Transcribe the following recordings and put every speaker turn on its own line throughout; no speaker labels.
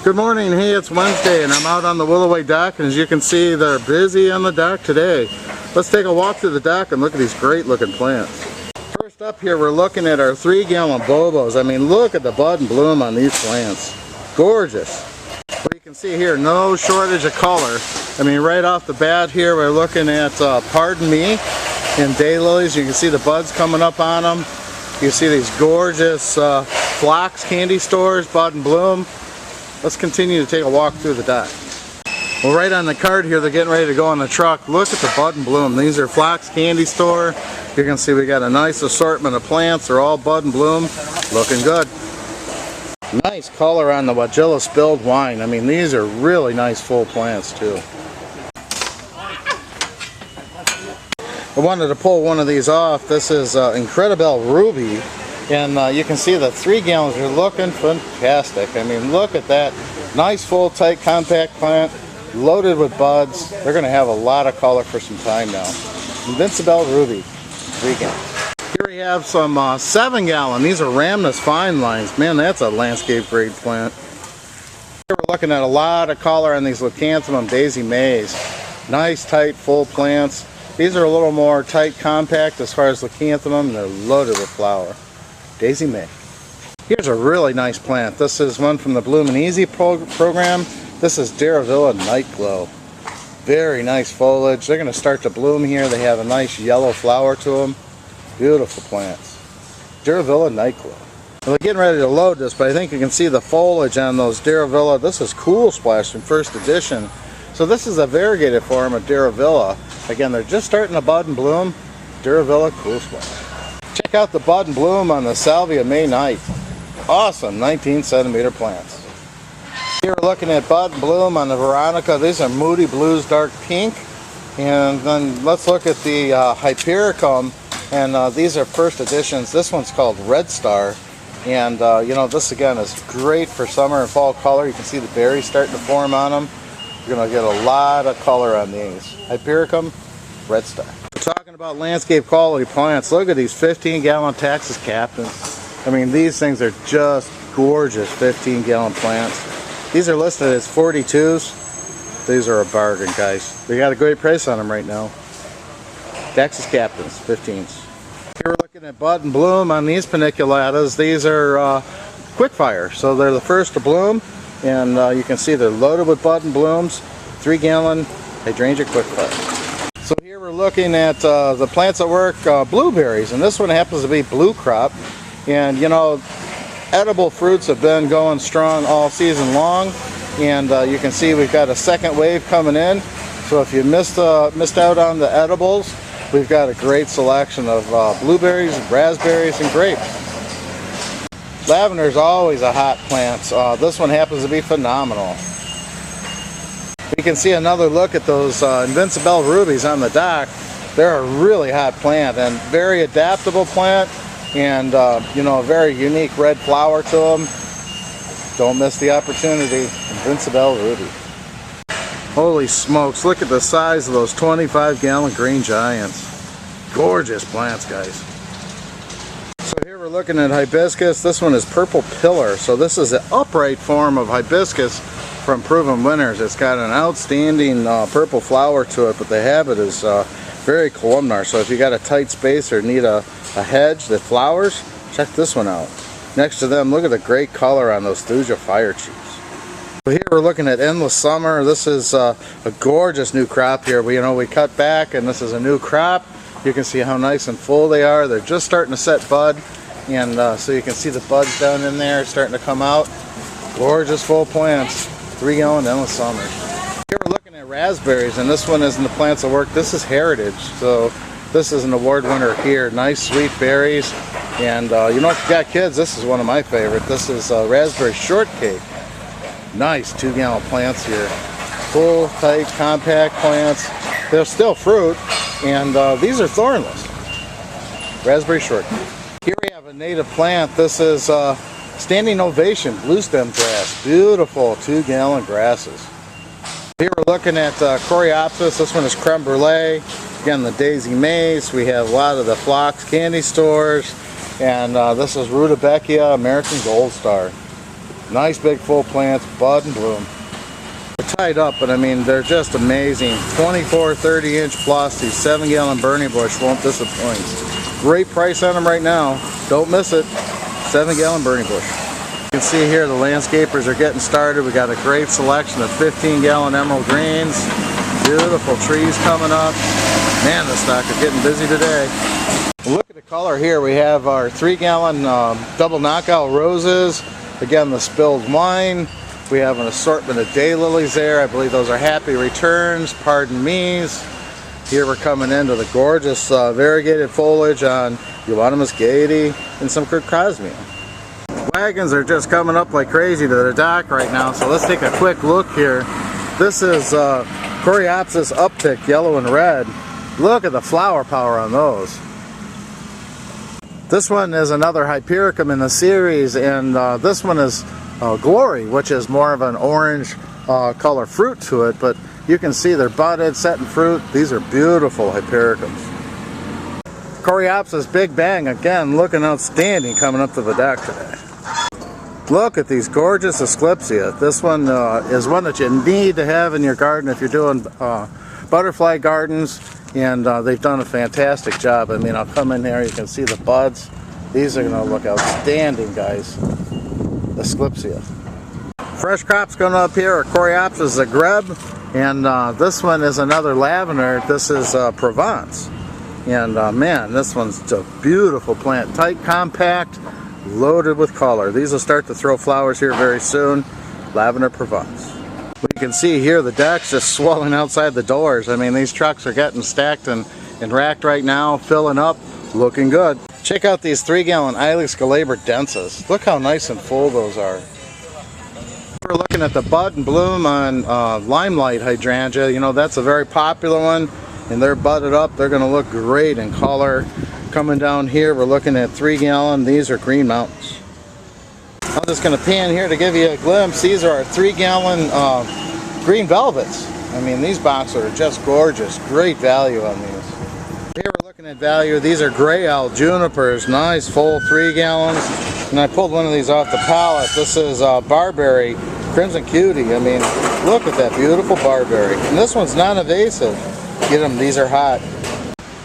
Good morning. Hey, it's Wednesday and I'm out on the Willoway dock, and as you can see, they're busy on the dock today. Let's take a walk through the dock and look at these great looking plants. First up here, we're looking at our 3-gallon Bobos. I mean, look at the bud and bloom on these plants. Gorgeous. Well, you can see here, no shortage of color. I mean, right off the bat here, we're looking at Pardon Me and daylilies. You can see the buds coming up on them. You see these gorgeous phlox candy stores, bud and bloom. Let's continue to take a walk through the dock. Well, right on the cart here, they're getting ready to go on the truck. Look at the bud and bloom. These are phlox candy store. You can see we got a nice assortment of plants. They're all bud and bloom. Looking good. Nice color on the Wagilla spilled wine. I mean, these are really nice full plants too. I wanted to pull one of these off. This is Incredible Ruby. And you can see the 3 gallons are looking fantastic. I mean, look at that. Nice, full, tight, compact plant, loaded with buds. They're going to have a lot of color for some time now. Invincible Ruby, 3 gallons. Here we have some 7-gallon. These are Rhamnus fine lines. Man, that's a landscape grade plant. Here we're looking at a lot of color on these Leucanthemum Daisy Mays. Nice, tight, full plants. These are a little more tight, compact as far as Leucanthemum. They're loaded with flower. Daisy May. Here's a really nice plant. This is one from the Bloom and Easy program. This is Daravilla Night Glow. Very nice foliage. They're going to start to bloom here. They have a nice yellow flower to them. Beautiful plants. Daravilla Night Glow. We're getting ready to load this, but I think you can see the foliage on those Daravilla. This is Cool Splash from first edition. So this is a variegated form of Daravilla. Again, they're just starting to bud and bloom. Daravilla Cool Splash. Check out the bud and bloom on the Salvia May Night. Awesome 19-centimeter plants. Here we're looking at bud and bloom on the Veronica. These are Moody Blues Dark Pink. And then let's look at the Hypericum. And these are first editions. This one's called Red Star. And you know, this again is great for summer and fall color. You can see the berries starting to form on them. You're going to get a lot of color on these. Hypericum, Red Star. Talking about landscape quality plants, look at these 15-gallon Taxus Captains. I mean, these things are just gorgeous 15-gallon plants. These are listed as 42s. These are a bargain, guys. They got a great price on them right now. Taxus Captains, 15s. Here we're looking at bud and bloom on these paniculatas. These are quick-fire, so they're the first to bloom. And you can see they're loaded with bud and blooms. 3-gallon hydrangea quick-fire. So here we're looking at the plants that work blueberries, and this one happens to be blue crop. And you know, edible fruits have been going strong all season long, and you can see we've got a second wave coming in. So if you missed out on the edibles, we've got a great selection of blueberries, raspberries, and grapes. Lavender is always a hot plant. This one happens to be phenomenal. You can see another look at those Invincible Rubies on the dock. They're a really hot plant and very adaptable plant, and you know, a very unique red flower to them. Don't miss the opportunity. Invincible Ruby. Holy smokes, look at the size of those 25-gallon green giants. Gorgeous plants, guys. So here we're looking at hibiscus. This one is Purple Pillar. So this is an upright form of hibiscus from Proven Winners. It's got an outstanding purple flower to it, but the habit is very columnar. So if you got a tight space or need a hedge that flowers, check this one out. Next to them, look at the great color on those Thuja Fire Chiefs. So here we're looking at Endless Summer. This is a gorgeous new crop here. We cut back, and this is a new crop. You can see how nice and full they are. They're just starting to set bud, and so you can see the buds down in there starting to come out. Gorgeous full plants. 3-gallon Endless Summer. Here we're looking at raspberries, and this one isn't the plants that work. This is Heritage, so this is an award winner here. Nice sweet berries, and you know, if you got kids, this is one of my favorite. This is Raspberry Shortcake. Nice 2-gallon plants here. Full, tight, compact plants. They're still fruit, and these are thornless. Raspberry Shortcake. Here we have a native plant. This is Standing Ovation Blue Stem Grass. Beautiful 2-gallon grasses. Here we're looking at Coreopsis. This one is Creme Brulee. Again, the Daisy Mace. We have a lot of the Phlox candy stores. And this is Rutabekia American Gold Star. Nice big full plants, bud and bloom. They're tied up, but I mean, they're just amazing. 24, 30-inch plus. These 7-gallon burning bush won't disappoint. Great price on them right now. Don't miss it. 7-gallon burning bush. You can see here the landscapers are getting started. We got a great selection of 15-gallon emerald greens. Beautiful trees coming up. Man, the stock is getting busy today. Look at the color here. We have our 3-gallon double knockout roses. Again, the spilled wine. We have an assortment of daylilies there. I believe those are happy returns. Pardon me's. Here we're coming into the gorgeous variegated foliage on Euonymus gaiety and some Crocosmia. Wagons are just coming up like crazy to the dock right now, so let's take a quick look here. This is Coreopsis uptick, yellow and red. Look at the flower power on those. This one is another Hypericum in the series, and this one is Glory, which is more of an orange color fruit to it, but you can see they're budded, setting fruit. These are beautiful Hypericums. Coreopsis Big Bang, again, looking outstanding coming up to the deck today. Look at these gorgeous Esclipsia. This one is one that you need to have in your garden if you're doing butterfly gardens, and they've done a fantastic job. I mean, I'll come in there, you can see the buds. These are going to look outstanding, guys. Esclipsia. Fresh crops going up here are Coreopsis Zagreb, and this one is another lavender. This is Provence. And man, this one's a beautiful plant. Tight, compact, loaded with color. These will start to throw flowers here very soon. Lavender Provence. You can see here the deck's just swelling outside the doors. I mean, these trucks are getting stacked and racked right now, filling up, looking good. Check out these 3-gallon Ilex Galabra denses. Look how nice and full those are. We're looking at the bud and bloom on Limelight hydrangea. You know, that's a very popular one, and they're budded up. They're going to look great in color. Coming down here, we're looking at 3-gallon. These are Green Mountains. I'm just going to pan here to give you a glimpse. These are our 3-gallon Green Velvets. I mean, these boxes are just gorgeous. Great value on these. Here we're looking at value. These are gray Owl Junipers. Nice full 3 gallons. And I pulled one of these off the pallet. This is Barberry Crimson Cutie. I mean, look at that beautiful Barberry. And this one's non-invasive. Get them, these are hot.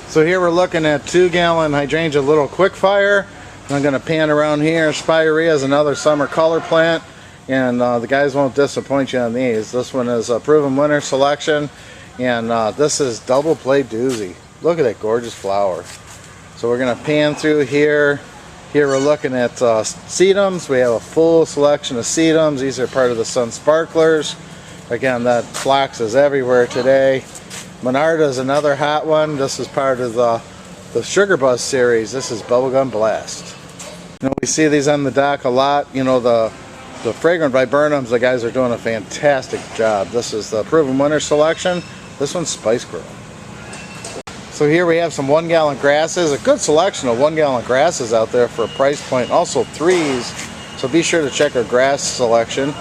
So here we're looking at 2-gallon hydrangea Little Quickfire. I'm going to pan around here. Spirea is another summer color plant, and the guys won't disappoint you on these. This one is a proven winner selection, and this is Double Play Doozy. Look at that gorgeous flower. So we're going to pan through here. Here we're looking at Sedums. We have a full selection of Sedums. These are part of the Sun Sparklers. Again, that phlox is everywhere today. Monarda is another hot one. This is part of the Sugar Buzz series. This is Bubblegum Blast. You know, we see these on the dock a lot. You know, the fragrant viburnums, the guys are doing a fantastic job. This is the proven winner selection. This one's Spice Girl. So here we have some 1-gallon grasses. A good selection of 1-gallon grasses out there for a price point. Also 3s. So be sure to check our grass selection.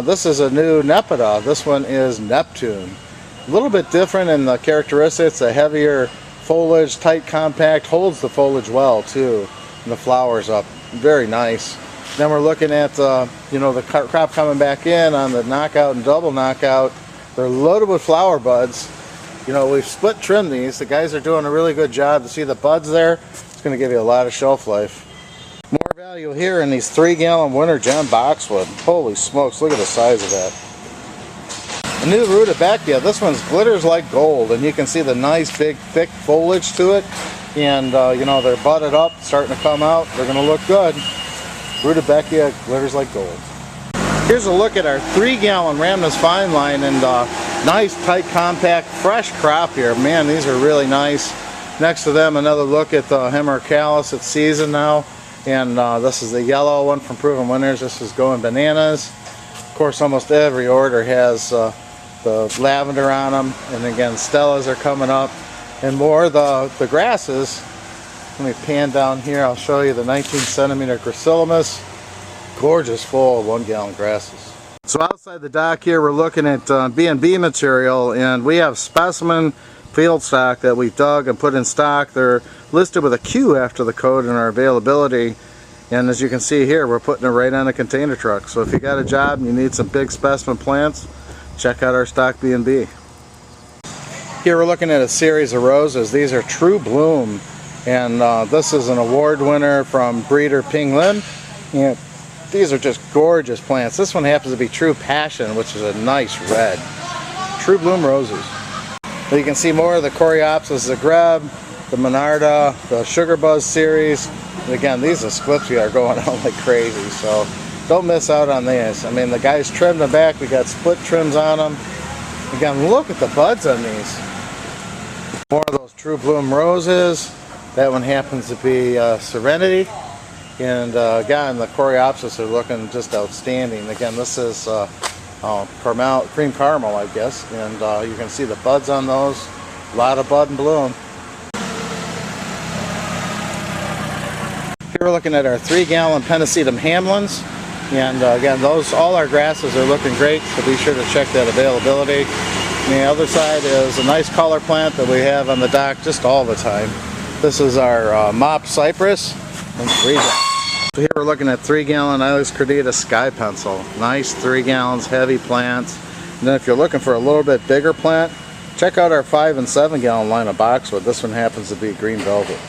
This is a new Nepeta. This one is Neptune. A little bit different in the characteristics. A heavier foliage, tight, compact, holds the foliage well too. And the flowers up, very nice. Then we're looking at you know, the crop coming back in on the knockout and double knockout. They're loaded with flower buds. You know, we've split trimmed these. The guys are doing a really good job. To see the buds there, it's going to give you a lot of shelf life. More value here in these 3-gallon winter Jam Boxwood. Holy smokes, look at the size of that. A new Rutabekia. This one's glitters like gold, and you can see the nice big thick foliage to it. And you know, they're budded up, starting to come out. They're going to look good. Rutabekia glitters like gold. Here's a look at our 3-gallon Ramnus Fine Line, and nice, tight, compact, fresh crop here. Man, these are really nice. Next to them, another look at the Hemerocallis. It's season now, and this is the yellow one from Proven Winners. This is going bananas. Of course, almost every order has the lavender on them, and again, Stellas are coming up. And more the grasses. Let me pan down here. I'll show you the 19-centimeter Gracilis. Gorgeous full 1-gallon grasses. So outside the dock here, we're looking at B&B material, and we have specimen field stock that we've dug and put in stock. They're listed with a Q after the code in our availability. And as you can see here, we're putting it right on a container truck. So if you got a job and you need some big specimen plants, check out our stock B&B. Here we're looking at a series of roses. These are True Bloom, and this is an award winner from breeder Ping Lin. And these are just gorgeous plants. This one happens to be True Passion, which is a nice red. True Bloom roses. So you can see more of the Coreopsis zagreb, the Monarda, the Sugar Buzz series. And again, these Esclipsia are going out like crazy, so don't miss out on these. I mean, the guys trimmed them back. We got split trims on them. Again, look at the buds on these. More of those True Bloom roses. That one happens to be Serenity. And again, the Coreopsis are looking just outstanding. Again, this is cream caramel, I guess. And you can see the buds on those. A lot of bud and bloom. Here we're looking at our 3-gallon Pennisedum Hamlins, and again, all our grasses are looking great, so be sure to check that availability. And the other side is a nice color plant that we have on the dock just all the time. This is our Mop Cypress and 3 gallons. So here we're looking at 3-gallon Ilex Cordata Sky Pencil. Nice 3 gallons, heavy plants. And then if you're looking for a little bit bigger plant, check out our 5 and 7-gallon line of Boxwood. This one happens to be Green Velvet.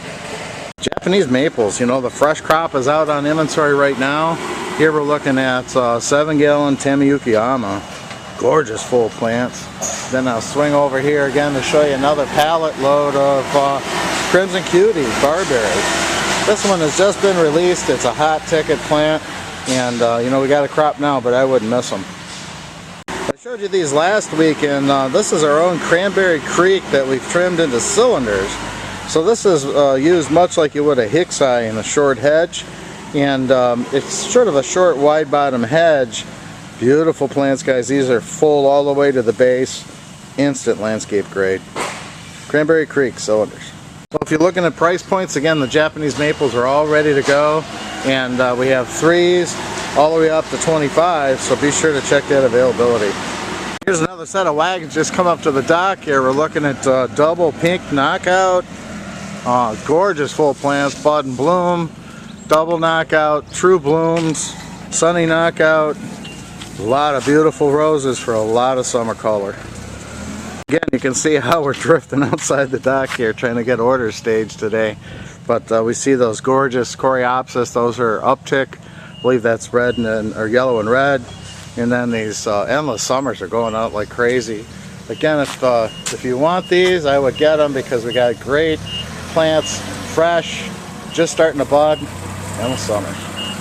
Japanese maples, you know, the fresh crop is out on inventory right now. Here we're looking at 7-gallon Tamiyukiyama. Gorgeous full plants. Then I'll swing over here again to show you another pallet load of Crimson Cutie barberries. This one has just been released. It's a hot ticket plant, and you know, we got a crop now, but I wouldn't miss them. I showed you these last week, and this is our own Cranberry Creek that we've trimmed into cylinders. So this is used much like you would a Hickseye in a short hedge, and it's sort of a short wide bottom hedge. Beautiful plants, guys. These are full all the way to the base, instant landscape grade. Cranberry Creek cylinders. So if you're looking at price points, again, the Japanese maples are all ready to go, and we have 3s all the way up to 25, so be sure to check that availability. Here's another set of wagons just come up to the dock here. We're looking at double pink knockout. Gorgeous full plants, bud and bloom, double knockout, true blooms, sunny knockout. A lot of beautiful roses for a lot of summer color. Again, you can see how we're drifting outside the dock here trying to get orders staged today. But we see those gorgeous Coreopsis. Those are uptick. I believe that's red and or yellow and red. And then these endless summers are going out like crazy. Again, if you want these, I would get them because we got great plants, fresh, just starting to bud, and the summer.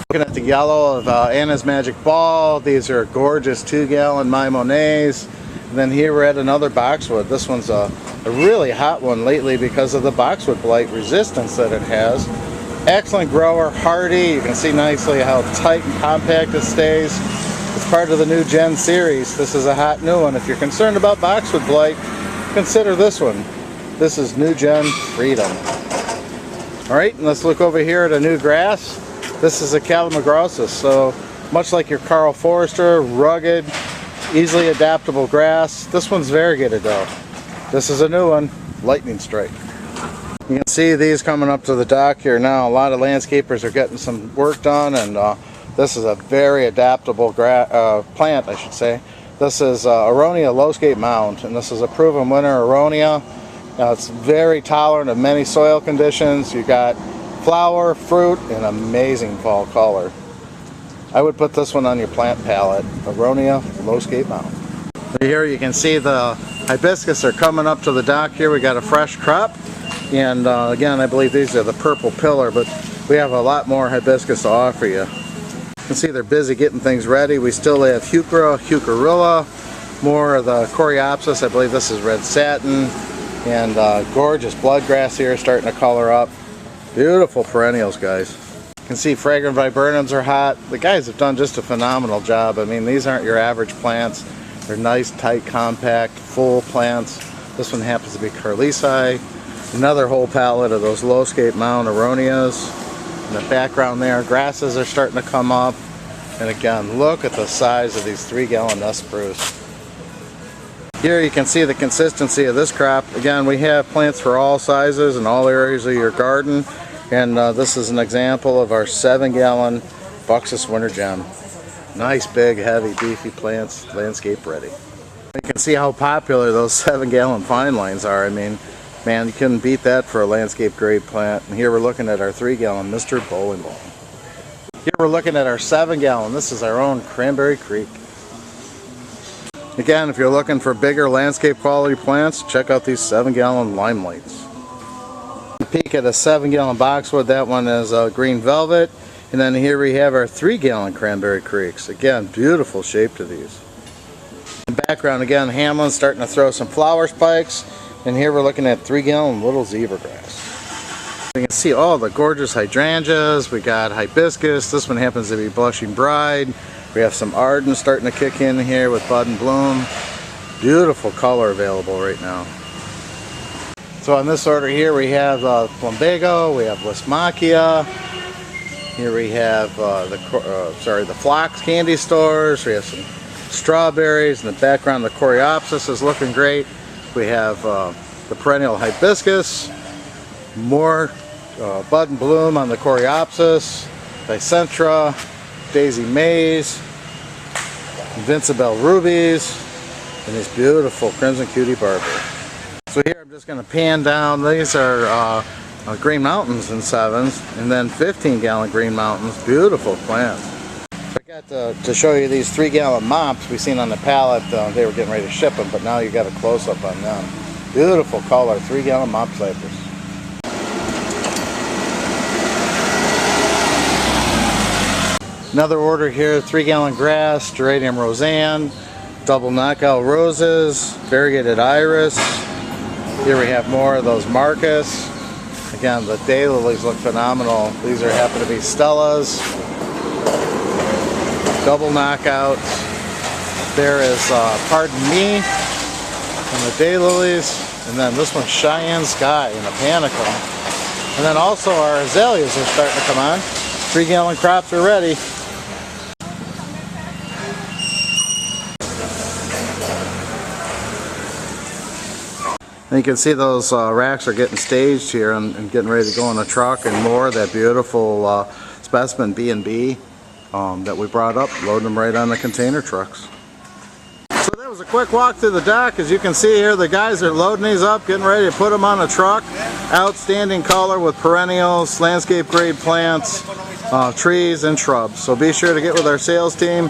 Looking at the yellow of Anna's Magic Ball. These are gorgeous 2-gallon My Monets. And then here we're at another boxwood. This one's a really hot one lately because of the boxwood blight resistance that it has. Excellent grower, hardy. You can see nicely how tight and compact it stays. It's part of the new Gen series. This is a hot new one. If you're concerned about boxwood blight, consider this one. This is New Gen Freedom. Alright, and let's look over here at a new grass. This is a Calamagrostis. So much like your Carl Forster, rugged, easily adaptable grass. This one's variegated though. This is a new one, Lightning Strike. You can see these coming up to the dock here now. A lot of landscapers are getting some work done, and this is a very adaptable plant, I should say. This is Aronia Lowscape Mound, and this is a proven winner Aronia. It's very tolerant of many soil conditions. You got flower, fruit, and amazing fall color. I would put this one on your plant palette, Aronia Lowscape Mound. Here you can see the hibiscus are coming up to the dock here. We got a fresh crop, and again, I believe these are the purple pillar, but we have a lot more hibiscus to offer you. You can see they're busy getting things ready. We still have Heucherilla, more of the Coreopsis. I believe this is Red Satin, and gorgeous bloodgrass here starting to color up. Beautiful perennials, guys. You can see fragrant viburnums are hot. The guys have done just a phenomenal job. I mean, these aren't your average plants. They're nice, tight, compact, full plants. This one happens to be Carlisi. Another whole palette of those Lowscape Mound Aronias. In the background there, grasses are starting to come up. And again, look at the size of these 3-gallon nut spruce. Here you can see the consistency of this crop. Again, we have plants for all sizes and all areas of your garden. And this is an example of our 7-gallon Buxus Winter Gem. Nice, big, heavy, beefy plants, landscape ready. You can see how popular those 7-gallon fine lines are. I mean, man, you couldn't beat that for a landscape grade plant. And here we're looking at our 3-gallon Mr. Bowling Ball. Here we're looking at our 7-gallon. This is our own Cranberry Creek. Again, if you're looking for bigger landscape quality plants, check out these 7-gallon Limelights. Peek at a 7-gallon Boxwood. That one is Green Velvet. And then here we have our 3-gallon Cranberry Creeks. Again, beautiful shape to these. In the background, again, Hamlin's starting to throw some flower spikes. And here we're looking at 3-gallon Little Zebra Grass. You can see all the gorgeous hydrangeas. We got hibiscus. This one happens to be Blushing Bride. We have some Arden starting to kick in here with bud and bloom. Beautiful color available right now. So on this order here we have Plumbago, we have Westmachia. Here we have the Phlox candy stores. We have some strawberries. In the background, the Coreopsis is looking great. We have the perennial hibiscus, more bud and bloom on the Coreopsis, Dicentra, Daisy Mays, Invincibelle rubies, and these beautiful Crimson Cutie Barber. So here I'm just going to pan down. These are Green Mountains in 7s, and then 15-gallon Green Mountains. Beautiful plants. I got to show you these 3-gallon mops we seen on the pallet. They were getting ready to ship them, but now you got a close-up on them. Beautiful color, 3-gallon Mop Cypress. Another order here, 3-gallon grass, Geranium Roseanne, double knockout roses, variegated iris. Here we have more of those Marcus. Again, the daylilies look phenomenal. These happen to be Stellas, double knockouts. There is Pardon Me, and the daylilies, and then this one's Cheyenne Sky and a panicum. And then also our azaleas are starting to come on. 3-gallon crops are ready. And you can see those racks are getting staged here and getting ready to go in a truck, and more of that beautiful specimen B&B that we brought up, loading them right on the container trucks. So that was a quick walk through the dock. As you can see here, the guys are loading these up, getting ready to put them on a truck. Outstanding color with perennials, landscape grade plants, trees and shrubs. So be sure to get with our sales team.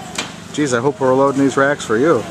Geez, I hope we're loading these racks for you.